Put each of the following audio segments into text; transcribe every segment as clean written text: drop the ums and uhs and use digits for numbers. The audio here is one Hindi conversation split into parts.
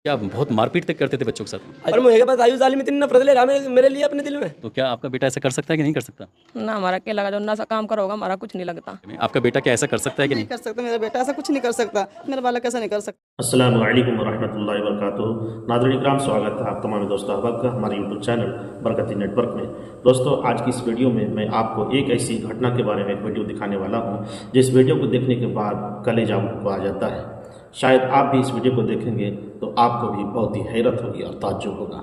क्या आप बहुत मारपीट तक करते थे बच्चों के साथ? और मुझे पता आयु जालिम इतनी नफरत ले रहा मेरे लिए अपने दिल में। तो क्या आपका बेटा ऐसा कर सकता है कि नहीं कर सकता? ना हमारा क्या लगा जो ना सा काम करोगा हमारा कुछ नहीं लगता। आपका बेटा क्या ऐसा कर सकता है कि नहीं नहीं? कर सकता, मेरा बेटा ऐसा कुछ नहीं कर सकता, मेरा बालक ऐसा नहीं कर सकता। अस्सलामु अलैकुम वरहमतुल्लाहि वबरकातुहू। नाज़रीन इकराम, स्वागत है आप तमाम दोस्तों अहबाब का हमारे यूट्यूब चैनल बरकती नेटवर्क में। दोस्तों, आज की इस वीडियो में मैं आपको एक ऐसी घटना के बारे में एक वीडियो दिखाने वाला हूँ जिस वीडियो को देखने के बाद कलेजा आ जाता है। शायद आप भी इस वीडियो को देखेंगे तो आपको भी बहुत ही हैरत होगी और ताज्जुब होगा।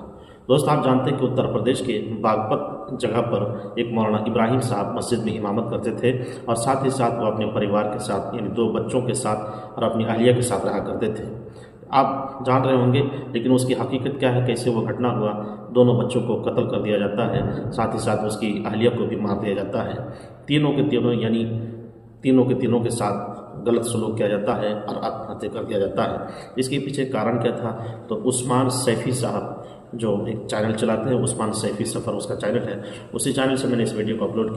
दोस्त, आप जानते हैं कि उत्तर प्रदेश के बागपत जगह पर एक मौलाना इब्राहिम साहब मस्जिद में इमामत करते थे और साथ ही साथ वो अपने परिवार के साथ यानी 2 बच्चों के साथ और अपनी अहलिया के साथ रहा करते थे। आप जान रहे होंगे, लेकिन उसकी हकीकत क्या है, कैसे वो घटना हुआ। दोनों बच्चों को कत्ल कर दिया जाता है, साथ ही साथ उसकी अहलिया को भी मार दिया जाता है। तीनों के तीनों के साथ गलत सलूक किया जाता है और आत्महत्या कर दिया जाता है। इसके पीछे कारण क्या था? तो उस्मान सैफ़ी साहब जो एक चैनल चलाते हैं, उस्मान सैफ़ी सफ़र उसका चैनल है, उसी चैनल से मैंने इस वीडियो को डाउनलोड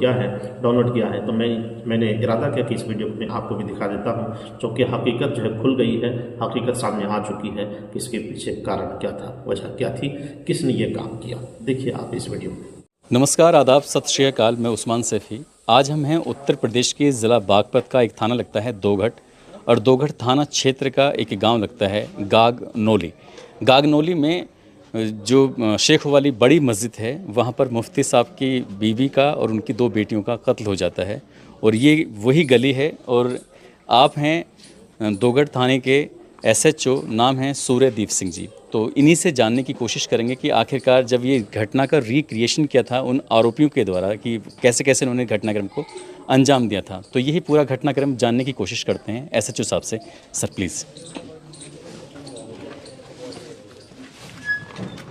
किया है। तो मैंने इरादा किया कि इस वीडियो में आपको भी दिखा देता हूँ, क्योंकि हकीकत जो है खुल गई है, हकीकत सामने आ चुकी है कि इसके पीछे कारण क्या था, वजह क्या थी, किसने ये काम किया। देखिए आप इस वीडियो में। नमस्कार, आदाब, सत श्री अकाल। मैं उस्मान सैफ़ी। आज हम हैं उत्तर प्रदेश के ज़िला बागपत का एक थाना लगता है दोघट, और दोघट थाना क्षेत्र का एक गांव लगता है गागनौली। गागनौली में जो शेख वाली बड़ी मस्जिद है, वहाँ पर मुफ्ती साहब की बीवी का और उनकी 2 बेटियों का कत्ल हो जाता है। और ये वही गली है। और आप हैं दोघट थाने के SHO, नाम है सूर्यदीप सिंह जी। तो इन्हीं से जानने की कोशिश करेंगे कि आखिरकार जब ये घटना का रिक्रिएशन किया था उन आरोपियों के द्वारा, कि कैसे कैसे उन्होंने घटनाक्रम को अंजाम दिया था। तो यही पूरा घटनाक्रम जानने की कोशिश करते हैं SHO साहब से। Sir please.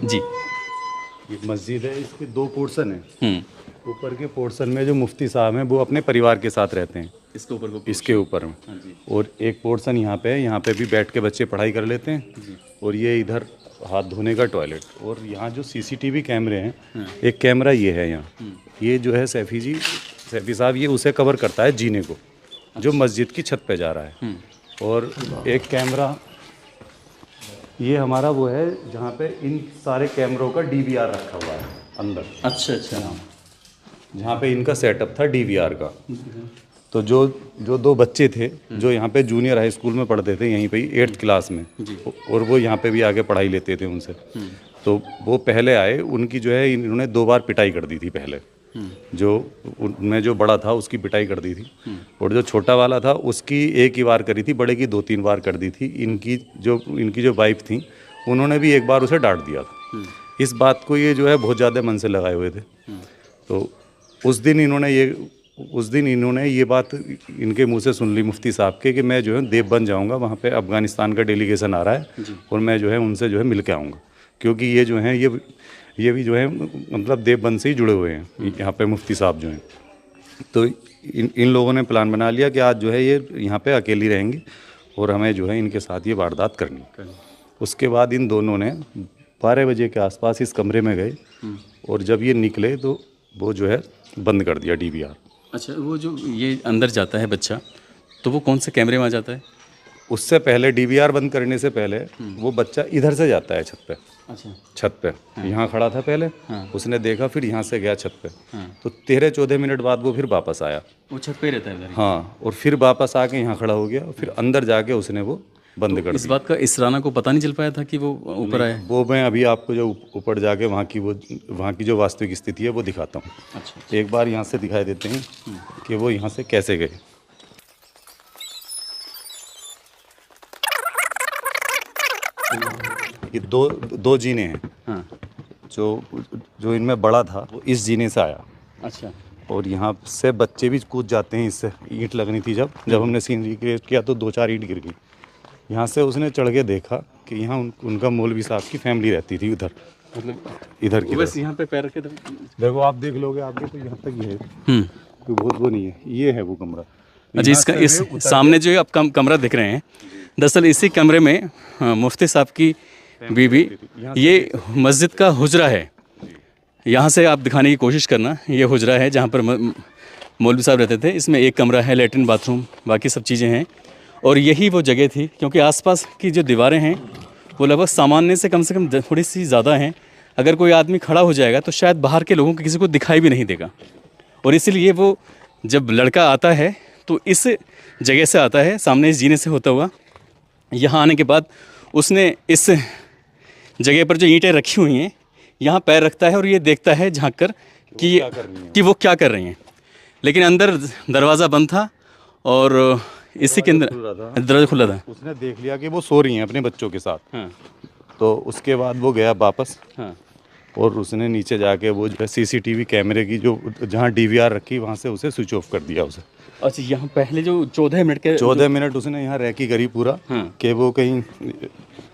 जी। ये मस्जिद है, इसके 2 पोर्शन हैं। ऊपर के पोर्शन में जो मुफ्ती साहब हैं वो अपने परिवार के साथ रहते हैं, इसके ऊपर में। और एक पोर्शन यहाँ पे है, यहाँ पे भी बैठ के बच्चे पढ़ाई कर लेते हैं। और ये इधर हाथ धोने का टॉयलेट। और यहाँ जो CCTV कैमरे हैं, एक कैमरा ये है यहाँ, ये जो है सैफ़ी साहब ये उसे कवर करता है जीने को, जो मस्जिद की छत पे जा रहा है। और एक कैमरा ये हमारा वो है जहाँ पे इन सारे कैमरों का DVR रखा हुआ है अंदर। अच्छा। जहाँ पे इनका सेटअप था DVR का। तो जो 2 बच्चे थे जो यहाँ पे जूनियर हाई स्कूल में पढ़ते थे, यहीं पे ही 8th क्लास में, और वो यहाँ पे भी आगे पढ़ाई लेते थे उनसे। तो वो पहले आए, उनकी जो है इन्होंने 2 बार पिटाई कर दी थी पहले। जो उनमें जो बड़ा था उसकी पिटाई कर दी थी, और जो छोटा वाला था उसकी 1 ही बार करी थी, बड़े की 2-3 बार कर दी थी। इनकी जो वाइफ थी उन्होंने भी 1 बार उसे डांट दिया था। इस बात को ये जो है बहुत ज़्यादा मन से लगाए हुए थे। तो उस दिन इन्होंने ये बात इनके मुंह से सुन ली मुफ्ती साहब के, कि मैं जो है देवबंद जाऊंगा, वहाँ पे अफ़गानिस्तान का डेलीगेशन आ रहा है और मैं जो है उनसे जो है मिल के आऊँगा, क्योंकि ये जो हैं ये भी जो है मतलब देवबंद से ही जुड़े हुए हैं यहाँ पे मुफ्ती साहब जो हैं। तो इन लोगों ने प्लान बना लिया कि आज जो है ये यहाँ पे अकेली रहेंगी और हमें जो है इनके साथ ये वारदात करनी। उसके बाद इन दोनों ने 12 बजे के आसपास इस कमरे में गए, और जब ये निकले तो वो जो है बंद कर दिया DVR। अच्छा, वो जो ये अंदर जाता है बच्चा, तो वो कौन से कैमरे में आ जाता है? उससे पहले DVR बंद करने से पहले वो बच्चा इधर से जाता है छत पे। अच्छा। छत पे यहाँ खड़ा था पहले। उसने देखा, फिर यहाँ से गया छत पे। तो 13-14 मिनट बाद वो फिर वापस आया। वो छत पे रहता है? हाँ, और फिर वापस आके यहाँ खड़ा हो गया, फिर अंदर जाके उसने वो बंद कर दिया। इस बात का इसराना को पता नहीं चल पाया था कि वो ऊपर आया? वो मैं अभी आपको जो ऊपर जाके वहाँ की जो वास्तविक स्थिति है वो दिखाता हूँ। अच्छा। एक बार यहाँ से दिखाई देते हैं कि वो यहाँ से कैसे गए। ये दो जीने हैं। हाँ। जो इनमें बड़ा था वो इस जीने से आया। अच्छा। और यहाँ से बच्चे भी कूद जाते हैं, इससे ईंट लगनी थी। जब हमने सीन रिक्रिएट किया तो 4 ईंट गिर गई। यहाँ से उसने चढ़ के देखा कि यहाँ उनका मौलवी साहब की फैमिली रहती थी उधर, मतलब इधर की। बस यहाँ पे पैर के देखो, आप देख लोगे आगे तो यहाँ तक ये है। तो बहुत वो नहीं है, ये है वो कमरा। अच्छा, इसका इस सामने जो आप कमरा दिख रहे हैं, दरअसल इसी कमरे में मुफ्ती साहब की बीवी, ये मस्जिद का हुजरा है। यहाँ से आप दिखाने की कोशिश करना, ये हुजरा है जहाँ पर मौलवी साहब रहते थे। इसमें एक कमरा है, लेटरिन, बाथरूम, बाकी सब चीज़ें हैं। और यही वो जगह थी, क्योंकि आसपास की जो दीवारें हैं वो लगभग सामान्य से कम थोड़ी सी ज़्यादा हैं। अगर कोई आदमी खड़ा हो जाएगा तो शायद बाहर के लोगों को किसी को दिखाई भी नहीं देगा। और इसीलिए वो जब लड़का आता है तो इस जगह से आता है, सामने इस जीने से होता हुआ। यहाँ आने के बाद उसने इस जगह पर जो ईंटें रखी हुई हैं यहाँ पैर रखता है और ये देखता है झांक कर कि वो क्या कर रही हैं। लेकिन अंदर दरवाज़ा बंद था और इसी के अंदर दरवाज़ा खुला था। उसने देख लिया कि वो सो रही हैं अपने बच्चों के साथ। हाँ। तो उसके बाद वो गया वापस। हाँ। और उसने नीचे जाके वो जो है सीसीटीवी कैमरे की जो जहाँ डीवीआर रखी वहाँ से उसे स्विच ऑफ कर दिया उसे। अच्छा, यहाँ पहले जो 14 मिनट उसने यहाँ रैकी करी पूरा। हाँ। कि वो कहीं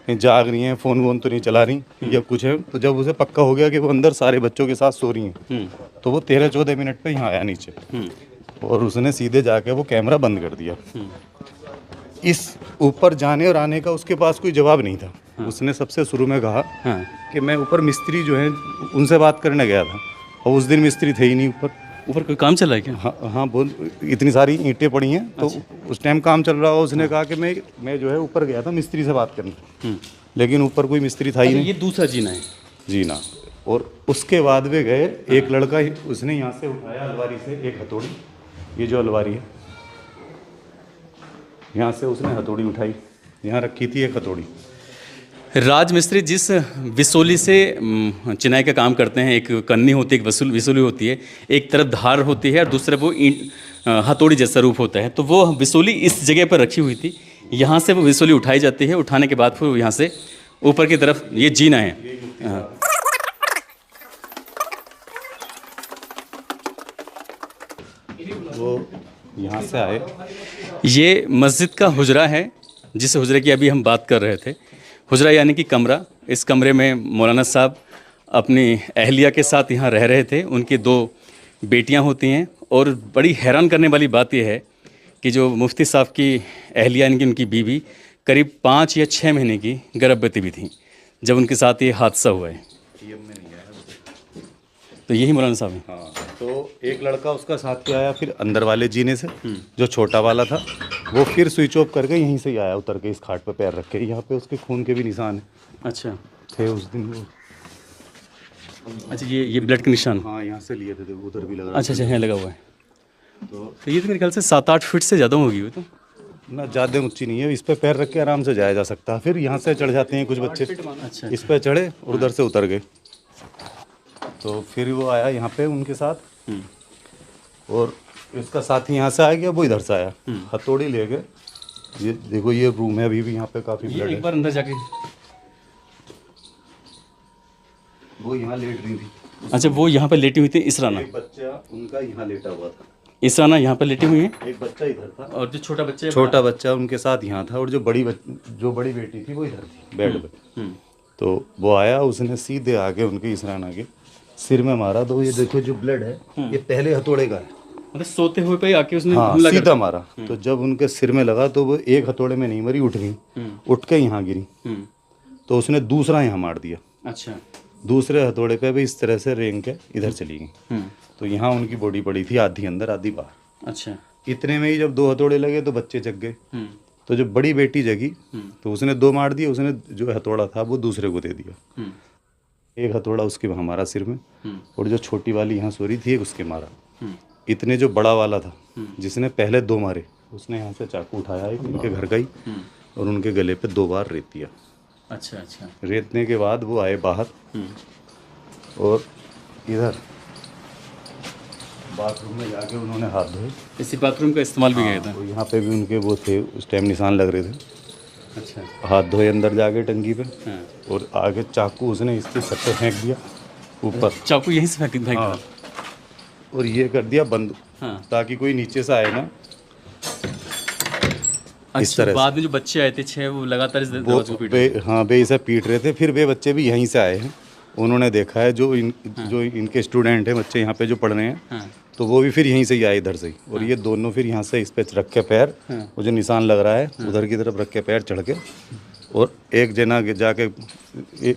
जाग रही हैं, फ़ोन वोन तो नहीं चला रही या कुछ है। तो जब उसे पक्का हो गया कि वो अंदर सारे बच्चों के साथ सो रही हैं तो वो 13-14 मिनट पे यहाँ आया नीचे। और उसने सीधे जाके वो कैमरा बंद कर दिया। इस ऊपर जाने और आने का उसके पास कोई जवाब नहीं था। उसने सबसे शुरू में कहा कि मैं ऊपर मिस्त्री जो है उनसे बात करने गया था और उस दिन मिस्त्री थे ही नहीं ऊपर कोई काम चल रहा है क्या? हाँ हाँ, बोल इतनी सारी ईंटें पड़ी हैं। तो उस टाइम काम चल रहा हो। उसने कहा कि मैं जो है ऊपर गया था मिस्त्री से बात करने, लेकिन ऊपर कोई मिस्त्री था ही नहीं। ये दूसरा जीना है। जीना। और उसके बाद वे गए, एक लड़का उसने यहाँ से उठाया अलमारी से एक हथौड़ी, ये जो अलमारी है यहाँ से उसने हथौड़ी उठाई, यहाँ रखी थी एक हथौड़ी। राज मिस्त्री जिस विसोली से चिनाई का काम करते हैं, एक कन्नी होती है, एक विसोली होती है, एक तरफ धार होती है और दूसरे वो हथौड़ी जैसा रूप होता है। तो वो विसोली इस जगह पर रखी हुई थी। यहाँ से वो विसोली उठाई जाती है। उठाने के बाद फिर यहाँ से ऊपर की तरफ ये जीना है। वो यहाँ से आए। ये मस्जिद का हुजरा है, जिस हुजरे की अभी हम बात कर रहे थे। हुजरा यानी कि कमरा। इस कमरे में मौलाना साहब अपनी अहलिया के साथ यहाँ रह रहे थे। उनकी 2 बेटियाँ होती हैं। और बड़ी हैरान करने वाली बात यह है कि जो मुफ्ती साहब की अहलिया यानी कि उनकी बीवी करीब 5 या 6 महीने की गर्भवती भी थी जब उनके साथ ये हादसा हुआ है। तो यही मौलाना साहब हैं। हाँ, तो एक लड़का उसका साथ के आया फिर अंदर वाले जीने से, जो छोटा वाला था वो फिर स्विच ऑफ करके यहीं से ही आया उतर के, इस खाट पे पैर रख के। यहाँ पे उसके खून के भी निशान है। अच्छा, थे उस दिन वो। अच्छा, ये ब्लड के निशान। हाँ, यहाँ से लिए थे, उधर भी लगा। अच्छा, यहाँ लगा हुआ है। तो ये तो मेरे ख्याल से 7-8 फीट से ज़्यादा होगी वो तो ना, ज़्यादा ऊंची नहीं है। इस पे पैर रख के आराम से जाया जा सकता है। फिर यहाँ से चढ़ जाते हैं कुछ बच्चे। अच्छा, इस पे चढ़े और उधर से उतर गए। तो फिर वो आया यहाँ पे उनके साथ और इसका साथी यहाँ से आ गया, वो इधर से आया, हथौड़ी ले गए। ये देखो, ये रूम है, अभी भी यहाँ पे काफ़ी ब्लड है। एक बार अंदर जाके वो यहाँ लेट रही थी। अच्छा, वो यहाँ पे लेटी हुई थी इसराना। एक बच्चा उनका यहाँ लेटा हुआ था। इसराना यहाँ पे लेटी हुई है। एक बच्चा इधर था और जो छोटा बच्चा उनके साथ यहाँ था। और जो बड़ी बेटी थी वो इधर थी बेड पे। तो वो आया, उसने सीधे आके उनके इसराना के सिर में मारा। तो ये देखो जो ब्लड है ये पहले हथौड़े का है। मतलब सोते हुए पे आके उसने हाँ, सीधा मारा। तो जब उनके सिर में लगा तो वो एक हथौड़े में नहीं मरी, उठ गई, उठ के यहाँ गिरी। तो उसने दूसरा यहाँ मार दिया। अच्छा, दूसरे हथौड़े पे भी इस तरह से रेंग के इधर चली गई। तो यहाँ उनकी बॉडी पड़ी थी, आधी अंदर आधी बाहर। अच्छा, इतने में ही जब 2 हथौड़े लगे तो बच्चे जग गए। तो जब बड़ी बेटी जगी तो उसने 2 मार दिए। उसने जो हथौड़ा था वो दूसरे को दे दिया। एक हथौड़ा उसके हमारा सिर में और जो छोटी वाली यहाँ सो रही थी उसके मारा। इतने जो बड़ा वाला था जिसने पहले 2 मारे, उसने यहाँ से चाकू उठाया, एक उनके घर गई और उनके गले पे 2 बार रेत दिया। अच्छा, अच्छा। रेतने के बाद वो आए बाहर और इधर बाथरूम में जाके उन्होंने हाथ धोए। इसी बाथरूम का इस्तेमाल भी किया था। और यहाँ पे भी उनके वो थे, उस टाइम निशान लग रहे थे। अच्छा, हाथ धोए अंदर जाके टंकी पे। हाँ। और आगे चाकू उसने इसके छत पे फेंक दिया ऊपर। चाकू यहीं से फेंक दिया। हाँ। और ये कर दिया बंद। हाँ। ताकि कोई नीचे से आए ना। इस तरह बाद में जो बच्चे आए थे 6, वो लगातार इस दरवाजे को पीट रहे थे। हाँ, वे इसे पीट रहे थे। फिर वे बच्चे भी यहीं से आए हैं। उन्होंने देखा है जो इनके स्टूडेंट हैं, बच्चे यहाँ पे जो पढ़ रहे हैं। हाँ। तो वो भी फिर यहीं से ही आए, इधर से ही। और ये दोनों फिर यहाँ से इस पे रख के पैर, वो जो निशान लग रहा है उधर की तरफ रख के पैर चढ़ के। और एक जना जाके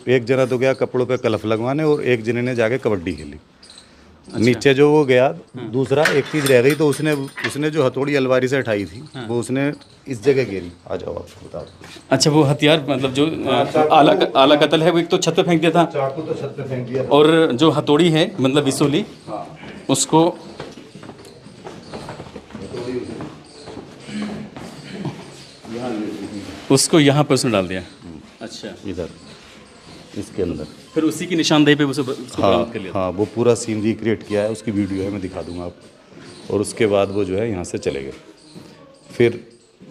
एक जना तो गया कपड़ों पे कलफ लगवाने और एक जने ने जाके कबड्डी खेली। नीचे जो वो गया, दूसरा एक चीज़ रह गई, तो उसने जो हथौड़ी अलमारी से उठाई थी वो उसने इस जगह गिरी। आ जाओ आपको बता दो। अच्छा, वो हथियार मतलब जो आला कत्ल है वो एक तो छत पे फेंक दिया था, चाकू तो छत पे फेंक दिया, और जो हथौड़ी है मतलब विसोली उसको यहाँ पर उसने डाल दिया। अच्छा, इधर इसके अंदर फिर उसी की निशानदेही पे उसको बरामद कर लिया। हाँ, वो पूरा सीन रिक्रिएट किया है, उसकी वीडियो है, मैं दिखा दूंगा आपको। और उसके बाद वो जो है यहाँ से चले गए। फिर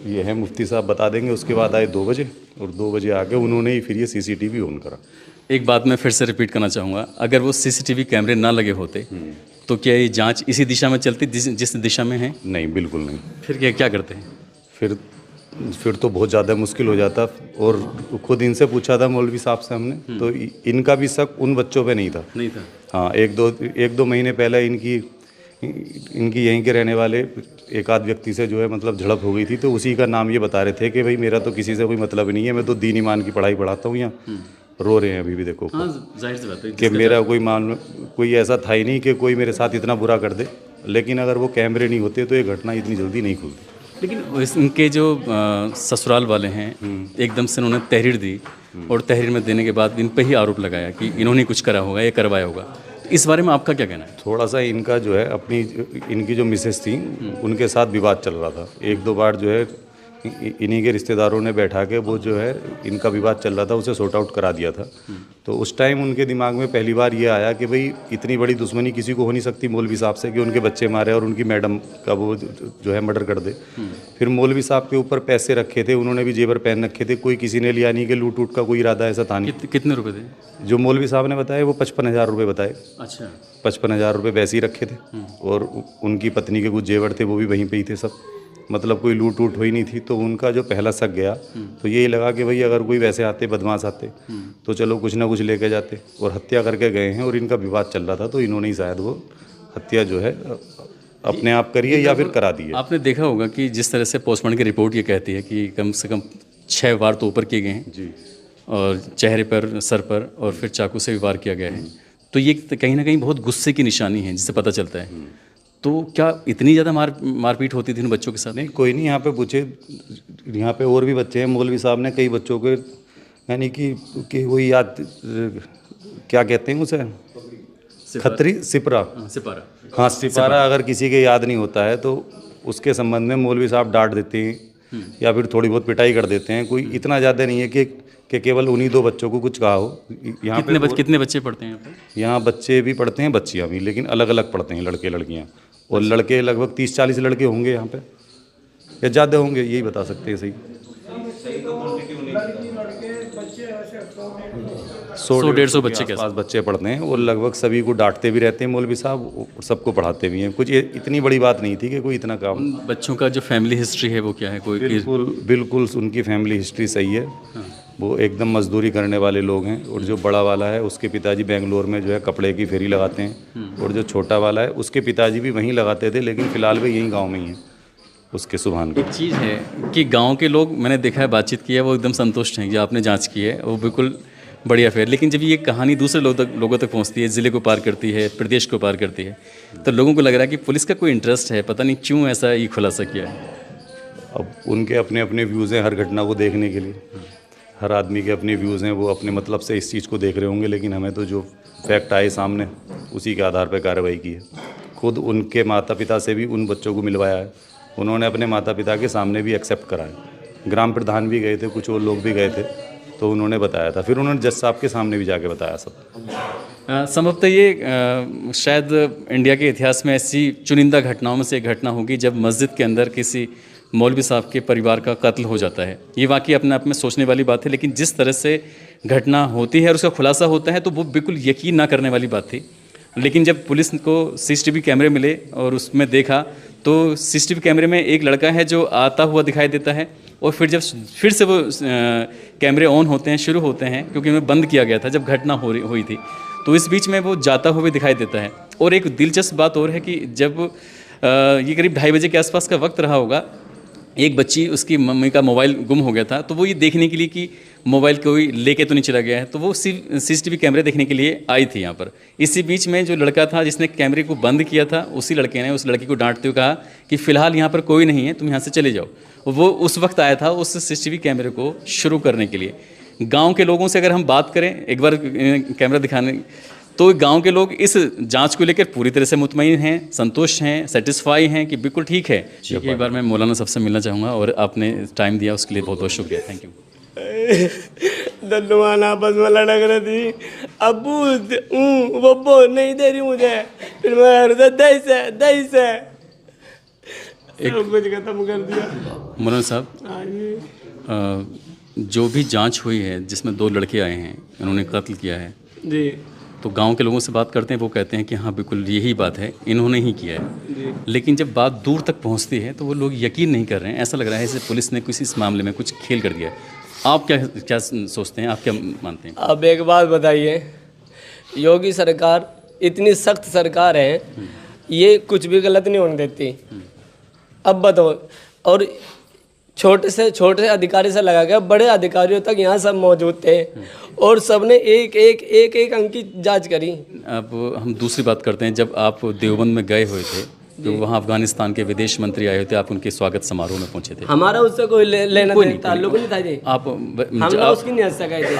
ये है मुफ्ती साहब बता देंगे। उसके बाद आए 2 बजे, और 2 बजे आके उन्होंने ही फिर ये CCTV ऑन करा। एक बात मैं फिर से रिपीट करना चाहूँगा, अगर वो CCTV कैमरे ना लगे होते तो क्या ये जांच इसी दिशा में चलती जिस दिशा में है? नहीं, बिल्कुल नहीं। फिर क्या करते हैं? फिर तो बहुत ज़्यादा मुश्किल हो जाता। और खुद इनसे पूछा था मौलवी साहब से हमने, तो इनका भी शक उन बच्चों पे नहीं था। हाँ, एक दो महीने पहले इनकी यहीं के रहने वाले एक आध व्यक्ति से जो है मतलब झड़प हो गई थी, तो उसी का नाम ये बता रहे थे कि भाई मेरा तो किसी से कोई मतलब नहीं है, मैं तो दीन ईमान की पढ़ाई पढ़ाता हूँ यहाँ। रो रहे हैं अभी भी, देखो। जाहिर सी बात है कि मेरा कोई ऐसा था ही नहीं कि कोई मेरे साथ इतना बुरा कर दे। लेकिन अगर वो कैमरे नहीं होते तो ये घटना इतनी जल्दी नहीं खुलती। लेकिन इनके जो ससुराल वाले हैं एकदम से उन्होंने तहरीर दी, और तहरीर में देने के बाद इन पे ही आरोप लगाया कि इन्होंने कुछ करा होगा, ये करवाया होगा। तो इस बारे में आपका क्या कहना है? थोड़ा सा इनका जो है इनकी जो मिसेस थी उनके साथ विवाद चल रहा था। 1-2 बार जो है इन्हीं के रिश्तेदारों ने बैठा के वो जो है इनका विवाद चल रहा था, उसे सॉर्ट आउट करा दिया था। तो उस टाइम उनके दिमाग में पहली बार ये आया कि भाई इतनी बड़ी दुश्मनी किसी को हो नहीं सकती मौलवी साहब से कि उनके बच्चे मारे और उनकी मैडम का वो जो है मर्डर कर दे। फिर मौलवी साहब के ऊपर पैसे रखे थे, उन्होंने भी जेवर पहन रखे थे, कोई किसी ने लिया नहीं कि लूट उट का कोई इरादा ऐसा था नहीं। कितने रुपए थे? जो मौलवी साहब ने बताया वो 55,000 रुपये बताए। अच्छा, 55,000 रुपये वैसे ही रखे थे, और उनकी पत्नी के कुछ जेवर थे वो भी वहीं पे ही थे सब। मतलब कोई लूट वूट हुई नहीं थी। तो उनका जो पहला शक गया तो यही लगा कि भाई अगर कोई वैसे आते बदमाश आते तो चलो कुछ ना कुछ लेके जाते, और हत्या करके गए हैं। और इनका विवाद चल रहा था तो इन्होंने ही शायद वो हत्या जो है अपने आप करी है या फिर करा दी है। आपने देखा होगा कि जिस तरह से पोस्टमार्टम की रिपोर्ट ये कहती है कि कम से कम 6 वार तो ऊपर किए गए हैं जी, और चेहरे पर, सर पर, और फिर चाकू से भी वार किया गया है। तो ये कहीं ना कहीं बहुत गुस्से की निशानी है जिससे पता चलता है। तो क्या इतनी ज़्यादा मारपीट होती थी इन बच्चों के साथ? नहीं, कोई नहीं। यहाँ पे पूछे, यहाँ पे और भी बच्चे हैं। मौलवी साहब ने कई बच्चों के यानी कि वही याद, क्या कहते हैं उसे, खतरी सिपरा, हाँ सिपारा, अगर किसी के याद नहीं होता है तो उसके संबंध में मौलवी साहब डांट देते हैं या फिर थोड़ी बहुत पिटाई कर देते हैं। कोई इतना ज़्यादा नहीं है कि केवल उन्हीं 2 बच्चों को कुछ कहा हो। यहाँ कितने बच्चे पढ़ते हैं यहाँ पे? यहाँ बच्चे भी पढ़ते हैं, बच्चियाँ भी, लेकिन अलग अलग पढ़ते हैं, लड़के लड़कियाँ। और लड़के लगभग 30-40 लड़के होंगे यहाँ पे, या ज़्यादा होंगे, यही बता सकते हैं सही। 100-150 बच्चे के आसपास बच्चे पढ़ते हैं, और लगभग सभी को डांटते भी रहते हैं मौलवी साहब, और सबको पढ़ाते भी हैं। कुछ इतनी बड़ी बात नहीं थी कि कोई इतना काम। उन बच्चों का जो फैमिली हिस्ट्री है वो क्या है? कोई बिल्कुल उनकी फैमिली हिस्ट्री सही है। वो एकदम मजदूरी करने वाले लोग हैं। और जो बड़ा वाला है उसके पिताजी बेंगलोर में जो है कपड़े की फेरी लगाते हैं, और जो छोटा वाला है उसके पिताजी भी वहीं लगाते थे, लेकिन फ़िलहाल वे यहीं गाँव में ही हैं, उसके सुभान के। एक चीज़ है कि गांव के लोग, मैंने देखा है, बातचीत की है, वो एकदम संतुष्ट हैं कि आपने जांच की है, वो बिल्कुल बढ़िया फेयर। लेकिन जब ये कहानी दूसरे लोगों तक पहुंचती है, ज़िले को पार करती है, प्रदेश को पार करती है, तो लोगों को लग रहा है कि पुलिस का कोई इंटरेस्ट है, पता नहीं क्यों ऐसा ये खुलासा किया है। अब उनके अपने अपने व्यूज़ हैं हर घटना को देखने के लिए, हर आदमी के अपने व्यूज़ हैं, वो अपने मतलब से इस चीज़ को देख रहे होंगे। लेकिन हमें तो जो फैक्ट आए सामने उसी के आधार पर कार्रवाई की है। खुद उनके माता पिता से भी उन बच्चों को मिलवाया है, उन्होंने अपने माता पिता के सामने भी एक्सेप्ट करा है। ग्राम प्रधान भी गए थे, कुछ और लोग भी गए थे, तो उन्होंने बताया था। फिर उन्होंने जज साहब के सामने भी जाके बताया सब। संभवतः ये शायद इंडिया के इतिहास में ऐसी चुनिंदा घटनाओं में से एक घटना होगी जब मस्जिद के अंदर किसी मौलवी साहब के परिवार का कत्ल हो जाता है। ये वाकई अपने आप में सोचने वाली बात है, लेकिन जिस तरह से घटना होती है और उसका खुलासा होता है तो वो बिल्कुल यकीन ना करने वाली बात थी। लेकिन जब पुलिस को CCTV कैमरे मिले और उसमें देखा तो CCTV कैमरे में एक लड़का है जो आता हुआ दिखाई देता है, और फिर से वो कैमरे ऑन होते हैं, शुरू होते हैं, क्योंकि उन्हें बंद किया गया था जब घटना हुई थी। तो इस बीच में वो जाता हुआ भी दिखाई देता है। और एक दिलचस्प बात और है कि जब ये करीब 2:30 बजे के आसपास का वक्त रहा होगा, एक बच्ची, उसकी मम्मी का मोबाइल गुम हो गया था, तो वो ये देखने के लिए कि मोबाइल कोई लेके तो नहीं चला गया है, तो वो सीसीटीवी कैमरे देखने के लिए आई थी यहाँ पर। इसी बीच में जो लड़का था जिसने कैमरे को बंद किया था, उसी लड़के ने उस लड़की को डांटते हुए कहा कि फ़िलहाल यहाँ पर कोई नहीं है, तुम यहाँ से चले जाओ। वो उस वक्त आया था उस सीसीटीवी कैमरे को शुरू करने के लिए। गाँव के लोगों से अगर हम बात करें, एक बार कैमरा दिखाने, तो गांव के लोग इस जांच को लेकर पूरी तरह से मुतमईन हैं, संतुष्ट हैं, सेटिस्फाई हैं कि बिल्कुल ठीक है। एक बार मैं मौलाना साहब से मिलना चाहूँगा और आपने टाइम दिया उसके लिए बहुत बहुत शुक्रिया, थैंक यू। दल्लुमान आपस में लड़क रही थी, अबू वो नहीं दे रही मुझे, फिर मैं दही से कुछ खत्म कर दिया। मौलाना साहब, जो भी जांच हुई है जिसमें 2 लड़के आए हैं, इन्होंने कत्ल किया है जी, तो गांव के लोगों से बात करते हैं, वो कहते हैं कि हाँ बिल्कुल यही बात है, इन्होंने ही किया है। लेकिन जब बात दूर तक पहुंचती है तो वो लोग यकीन नहीं कर रहे हैं, ऐसा लग रहा है जैसे पुलिस ने किसी इस मामले में कुछ खेल कर दिया है। आप क्या सोचते हैं, आप क्या मानते हैं? अब एक बात बताइए, योगी सरकार इतनी सख्त सरकार है, ये कुछ भी गलत नहीं होने देती। अब बताओ, और छोटे से अधिकारी से लगा गया बड़े अधिकारियों तक यहाँ सब मौजूद थे और सबने एक अंक की जांच करी। अब हम दूसरी बात करते हैं, जब आप देवबंद में गए हुए थे तो वहाँ अफगानिस्तान के विदेश मंत्री आए हुए थे, आप उनके स्वागत समारोह में पहुँचे थे। हमारा उससे कोई लेना ताल्लुक नहीं था जी, आप हम उसकी नहीं हंस सके थे।